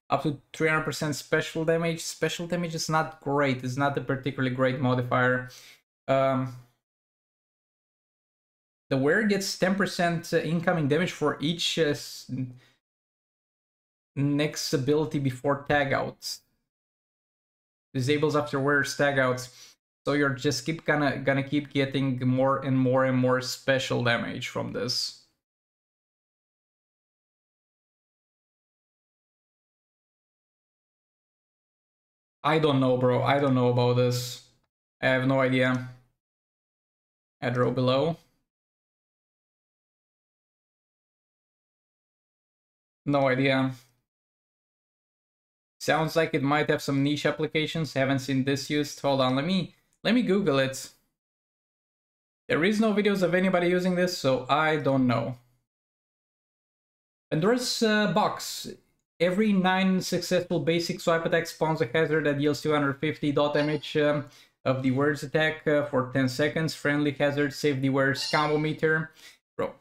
Up to 300% special damage. Special damage is not great. It's not a particularly great modifier. The wearer gets 10% incoming damage for each next ability before tag out. Disables after wearer's tag out. So you're just gonna keep getting more and more and more special damage from this. I don't know, bro. I don't know about this. I have no idea. Add row below. No idea. Sounds like it might have some niche applications. Haven't seen this used. Hold on, let me Google it. There is no videos of anybody using this, so I don't know. Pandora's box. Every 9 successful basic swipe attack spawns a hazard that deals 250 dot damage of the wearer's attack for 10 seconds. Friendly hazard save the wearer's combo meter. Bro.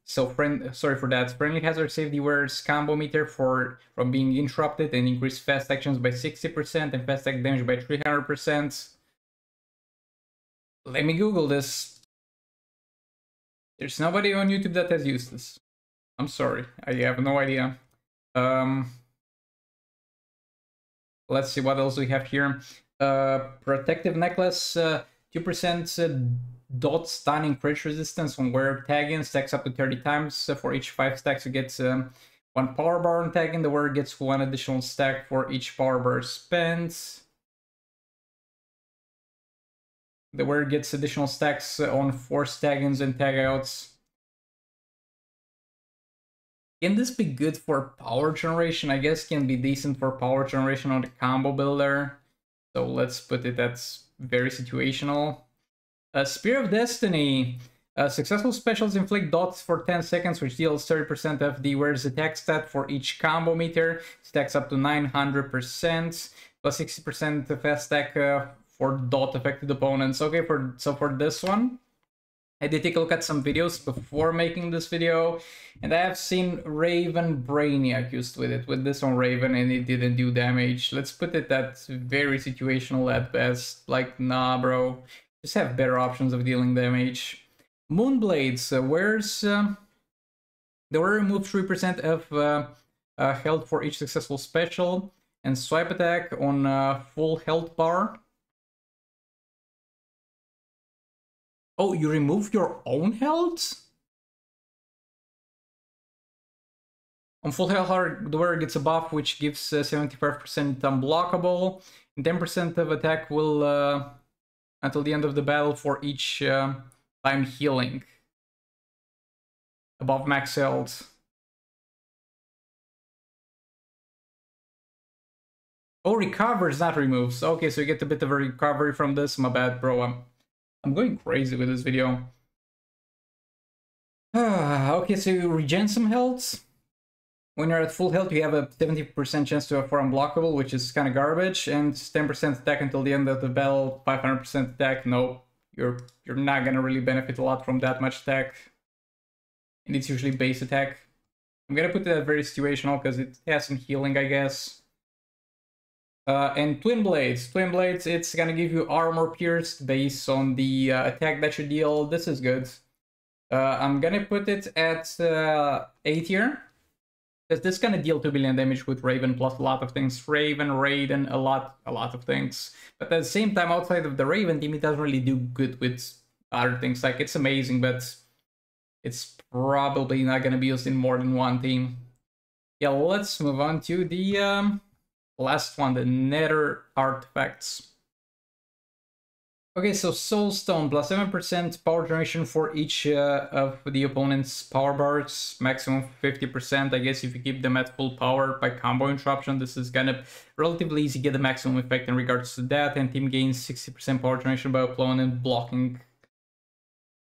Sorry for that. Friendly hazard save the wearer's combo meter from being interrupted and increase fast actions by 60% and fast attack damage by 300%. Let me Google this. There's nobody on YouTube that has used this. I'm sorry, I have no idea. Let's see what else we have here. Protective necklace, 2% dot stunning crit resistance on wearer tagging, stacks up to 30 times. For each 5 stacks you get 1 power bar on tagging. The wearer gets 1 additional stack for each power bar spent. The wearer gets additional stacks on 4 tag-ins and tag-outs. Can this be good for power generation? I guess can be decent for power generation on the combo builder. So let's put it that's very situational. Spear of Destiny. Successful specials inflict dots for 10 seconds, which deals 30% of the wearer's attack stat for each combo meter. Stacks up to 900%, plus 60% fast stack for dot affected opponents. Okay, so for this one, I did take a look at some videos before making this video, and I have seen Raven Brainiac used with this on Raven, and it didn't do damage. Let's put it that's very situational at best. Like, nah, bro. Just have better options of dealing damage. Moonblades, where's... the wearer removes 3% of health for each successful special, and swipe attack on full health bar. Oh, you remove your own health? On full health, the wearer gets a buff which gives 75% unblockable, and 10% of attack will until the end of the battle for each Time healing. Above max health. Oh, recovers, not removes. Okay, so you get a bit of a recovery from this. My bad, bro. I'm going crazy with this video. Okay, so you regen some health. When you're at full health, you have a 70% chance to for unblockable, which is kind of garbage, and 10% attack until the end of the battle, 500% attack. No, you're not gonna really benefit a lot from that much attack. And it's usually base attack. I'm gonna put that very situational because it has some healing, I guess. And Twin Blades. Twin Blades, it's gonna give you armor pierced based on the attack that you deal. This is good. I'm gonna put it at A tier. Because this is gonna deal 2 billion damage with Raven plus a lot of things. Raven, Raiden, a lot of things. But at the same time, outside of the Raven team, it doesn't really do good with other things. Like, it's amazing, but it's probably not gonna be used in more than one team. Yeah, let's move on to the last one, the Nether artifacts. Okay, so Soulstone plus 7% power generation for each of the opponent's power bars, maximum 50%. I guess if you keep them at full power by combo interruption, this is gonna relatively easy get the maximum effect in regards to that. And team gains 60% power generation by opponent blocking.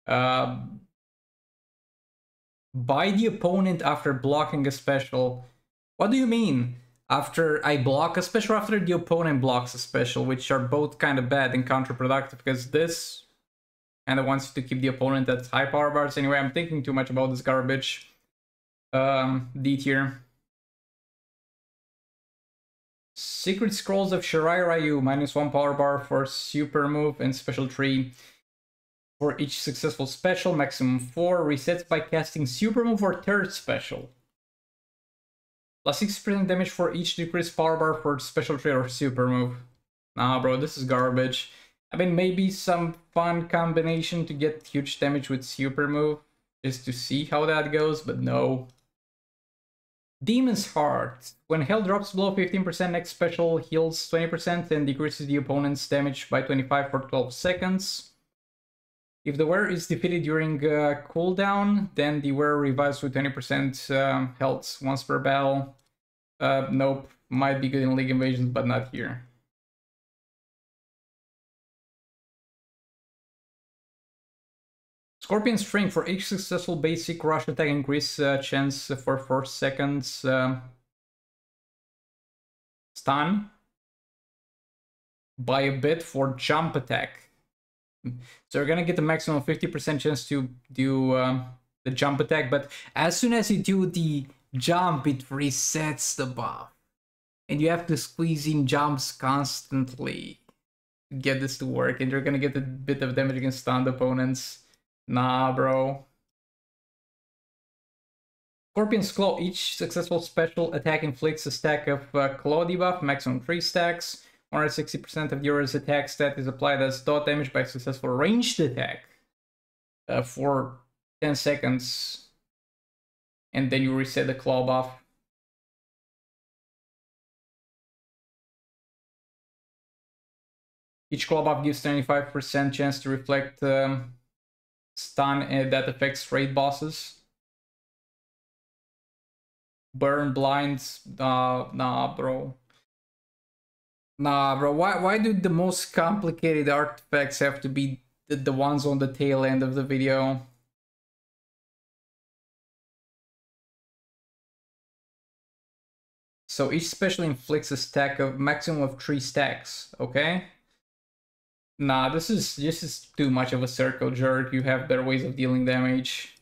By the opponent after blocking a special. What do you mean? After I block a special, after the opponent blocks a special, which are both kind of bad and counterproductive, because this kind of wants you to keep the opponent at high power bars. Anyway, I'm thinking too much about this garbage. D tier. Secret Scrolls of Shirai Ryu, -1 power bar for super move and special tree. For each successful special, maximum 4, resets by casting super move or third special. Plus 6% damage for each decreased power bar for special trait or super move. Nah, bro, this is garbage. I mean, maybe some fun combination to get huge damage with super move, just to see how that goes, but no. Demon's Heart. When health drops below 15%, next special heals 20% and decreases the opponent's damage by 25 for 12 seconds. If the wearer is defeated during cooldown, then the wearer revives with 20% health once per battle. Nope, might be good in League Invasions, but not here. Scorpion String. For each successful basic rush attack, increase chance for 4 seconds. Stun by a bit for jump attack. So you're gonna get the maximum 50% chance to do the jump attack, but as soon as you do the jump, it resets the buff. And you have to squeeze in jumps constantly to get this to work, and you're gonna get a bit of damage against stunned opponents. Nah, bro. Scorpion's Claw. Each successful special attack inflicts a stack of claw debuff, maximum 3 stacks. 160% of your attack stat is applied as dot damage by successful ranged attack for 10 seconds. And then you reset the claw buff. Each claw buff gives 25% chance to reflect stun that affects raid bosses. Burn, blinds, nah, bro. Nah, bro, why do the most complicated artifacts have to be the ones on the tail end of the video? So each special inflicts a stack of maximum of 3 stacks, okay? Nah, this is too much of a circle jerk. You have better ways of dealing damage.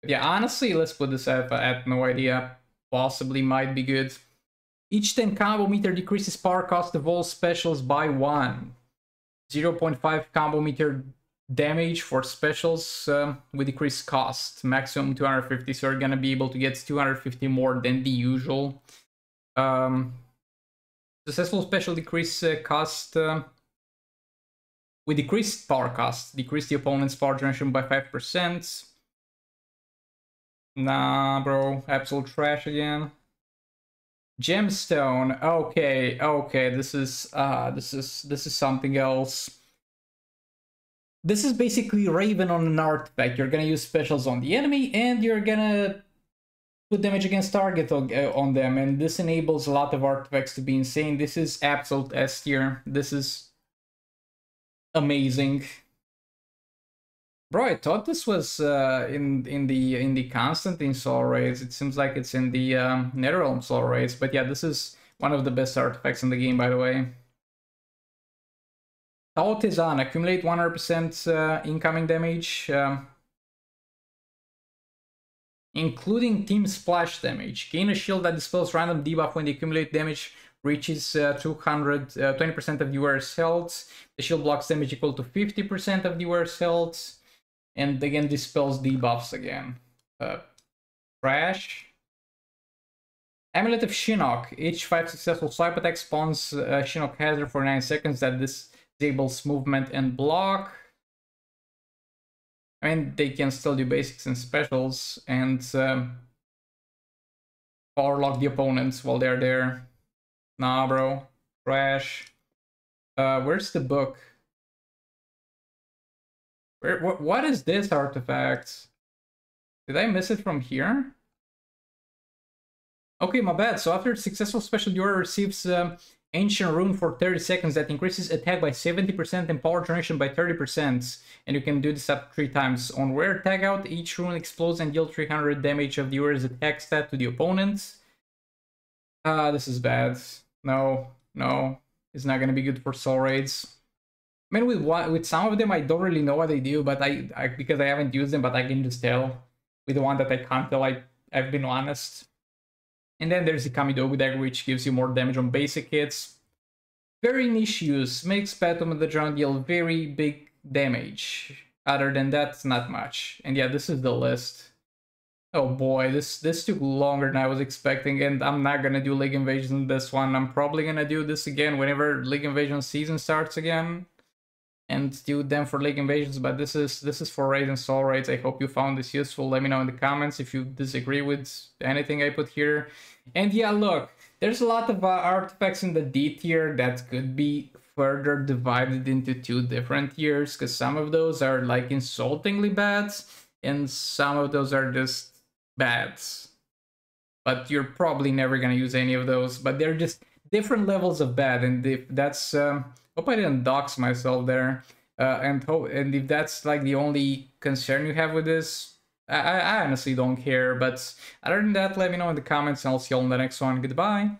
But yeah, honestly, let's put this at no idea. Possibly might be good. Each 10 combo meter decreases power cost of all specials by 1. 0.5 combo meter damage for specials with decreased cost. Maximum 250, so you're gonna be able to get 250 more than the usual. Successful special decrease cost with decreased power cost. Decrease the opponent's power generation by 5%. Nah, bro, absolute trash again. Gemstone. Okay, this is something else. This is basically Raven on an artifact. You're gonna use specials on the enemy, and you're gonna put damage against target on them, and this enables a lot of artifacts to be insane. This is absolute S tier. This is amazing. Bro, I thought this was in the Constantine Soul Raids. It seems like it's in the Netherrealm Soul Raids, but yeah, this is one of the best artifacts in the game, by the way. Tao Tizan, accumulate 100% incoming damage, including team splash damage. Gain a shield that dispels random debuff when the accumulate damage reaches 20% of the wearer's health. The shield blocks damage equal to 50% of the wearer's health, and again dispels debuffs again. Trash. Amulet of Shinnok. Each 5 successful swipe attacks spawns Shinnok hazard for 9 seconds that disables movement and block. I mean, they can still do basics and specials, and power lock the opponents while they're there. Nah, bro. Trash. Where's the book? What is this artifact? Did I miss it from here? Okay, my bad. So after successful special, the wearer receives Ancient Rune for 30 seconds that increases attack by 70% and power generation by 30%. And you can do this up to 3 times. On rare tag out, each rune explodes and deals 300 damage of the wearer's attack stat to the opponent. This is bad. No, it's not gonna be good for soul raids. I mean, with some of them, I don't really know what they do, but I because I haven't used them, but I can just tell. With the one that I can't tell, I've been honest. And then there's the Kamidogu dagger, which gives you more damage on basic hits. Very niche use, makes Phantom of the Drown deal very big damage. Other than that, not much. And yeah, this is the list. Oh boy, this took longer than I was expecting, and I'm not gonna do League Invasion in this one. I'm probably gonna do this again whenever League Invasion season starts again, and do them for League Invasions, but this is for Raids and Soul Raids. I hope you found this useful. Let me know in the comments if you disagree with anything I put here. And yeah, look, there's a lot of artifacts in the D tier that could be further divided into 2 different tiers, because some of those are like insultingly bad, and some of those are just bad. But you're probably never gonna use any of those, but they're just different levels of bad, and if that's hope I didn't dox myself there. And if that's like the only concern you have with this, I honestly don't care. But other than that, let me know in the comments, and I'll see you all in the next one. Goodbye.